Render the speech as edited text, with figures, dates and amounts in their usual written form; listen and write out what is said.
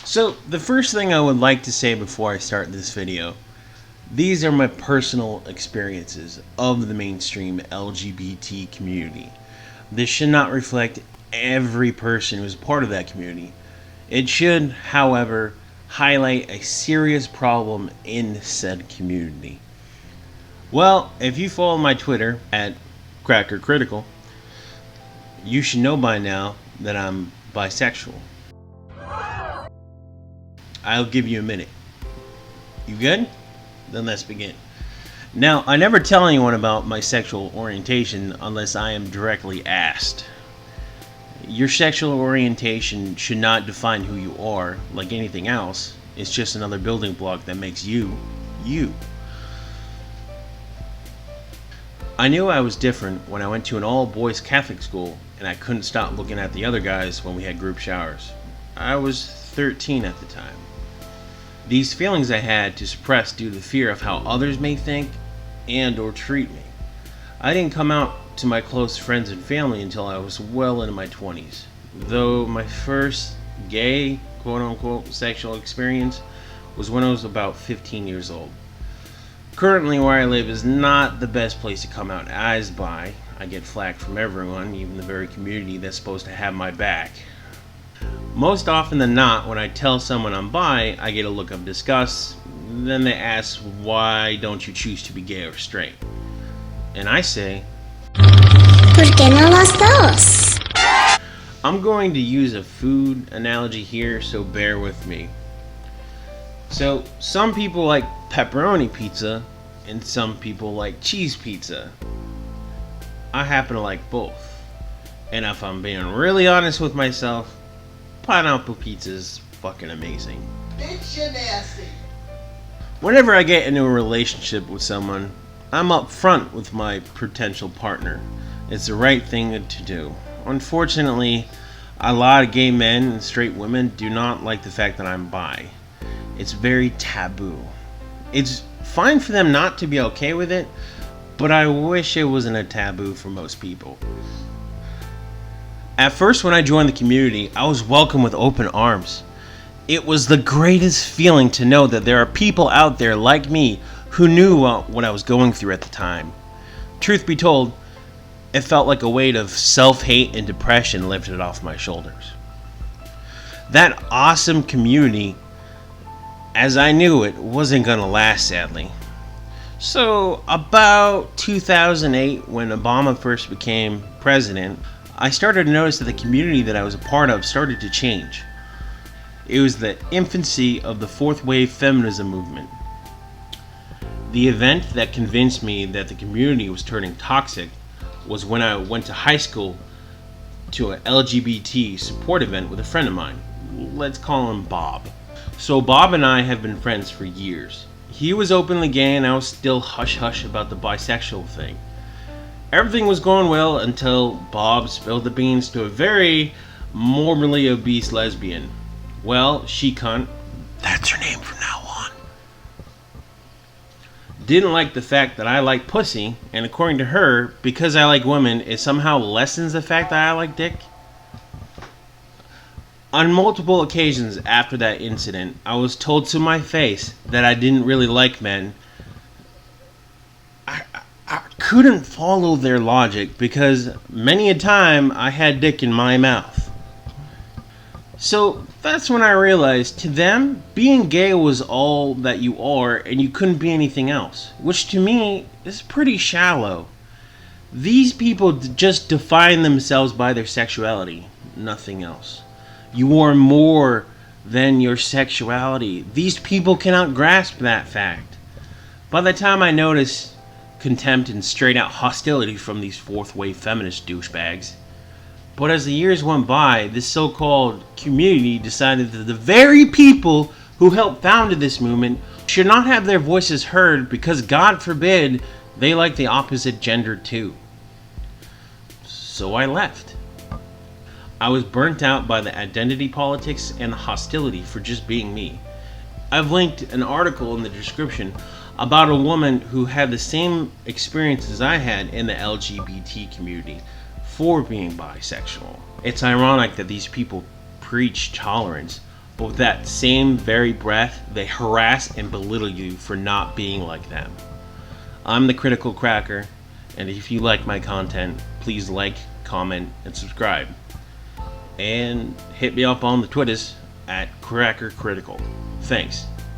So, the first thing I would like to say before I start this video, these are my personal experiences of the mainstream LGBT community. This should not reflect every person who's part of that community. It should, however, highlight a serious problem in said community. Well, if you follow my Twitter at CrackerCritical, you should know by now that I'm bisexual. I'll give you a minute. You good? Then let's begin. Now, I never tell anyone about my sexual orientation unless I am directly asked. Your sexual orientation should not define who you are like anything else. It's just another building block that makes you, you. I knew I was different when I went to an all-boys Catholic school and I couldn't stop looking at the other guys when we had group showers. I was 13 at the time. These feelings I had to suppress due to the fear of how others may think and or treat me. I didn't come out to my close friends and family until I was well into my 20s. Though my first gay, quote-unquote, sexual experience was when I was about 15 years old. Currently where I live is not the best place to come out as bi. I get flack from everyone, even the very community that's supposed to have my back. Most often than not, when I tell someone I'm bi, I get a look of disgust. Then they ask, why don't you choose to be gay or straight? And I say, ¿Por qué no las dos? I'm going to use a food analogy here, so bear with me. So, some people like pepperoni pizza, and some people like cheese pizza. I happen to like both. And if I'm being really honest with myself, pineapple pizza is fucking amazing. Bitch, you nasty. Whenever I get into a relationship with someone, I'm up front with my potential partner. It's the right thing to do. Unfortunately, a lot of gay men and straight women do not like the fact that I'm bi. It's very taboo. It's fine for them not to be okay with it, but I wish it wasn't a taboo for most people. At first, when I joined the community, I was welcomed with open arms. It was the greatest feeling to know that there are people out there like me who knew what I was going through at the time. Truth be told, it felt like a weight of self-hate and depression lifted off my shoulders. That awesome community, as I knew it, wasn't gonna last, sadly. So, about 2008, when Obama first became president, I started to notice that the community that I was a part of started to change. It was the infancy of the fourth wave feminism movement. The event that convinced me that the community was turning toxic was when I went to high school to an LGBT support event with a friend of mine. Let's call him Bob. So Bob and I have been friends for years. He was openly gay and I was still hush-hush about the bisexual thing. Everything was going well until Bob spilled the beans to a very morbidly obese lesbian. Well, she cunt, that's her name from now on, didn't like the fact that I like pussy, and according to her, because I like women, it somehow lessens the fact that I like dick. On multiple occasions after that incident, I was told to my face that I didn't really like men. I couldn't follow their logic because many a time I had dick in my mouth. So that's when I realized to them, being gay was all that you are and you couldn't be anything else, which to me is pretty shallow. These people just define themselves by their sexuality, nothing else. You are more than your sexuality. These people cannot grasp that fact. By the time I noticed contempt and straight out hostility from these fourth wave feminist douchebags. But as the years went by, this so-called community decided that the very people who helped found this movement should not have their voices heard because God forbid they like the opposite gender too. So I left. I was burnt out by the identity politics and the hostility for just being me. I've linked an article in the description about a woman who had the same experience as I had in the LGBT community for being bisexual. It's ironic that these people preach tolerance, but with that same very breath, they harass and belittle you for not being like them. I'm the Critical Cracker, and if you like my content, please like, comment, and subscribe. And hit me up on the Twitters at Cracker Critical. Thanks.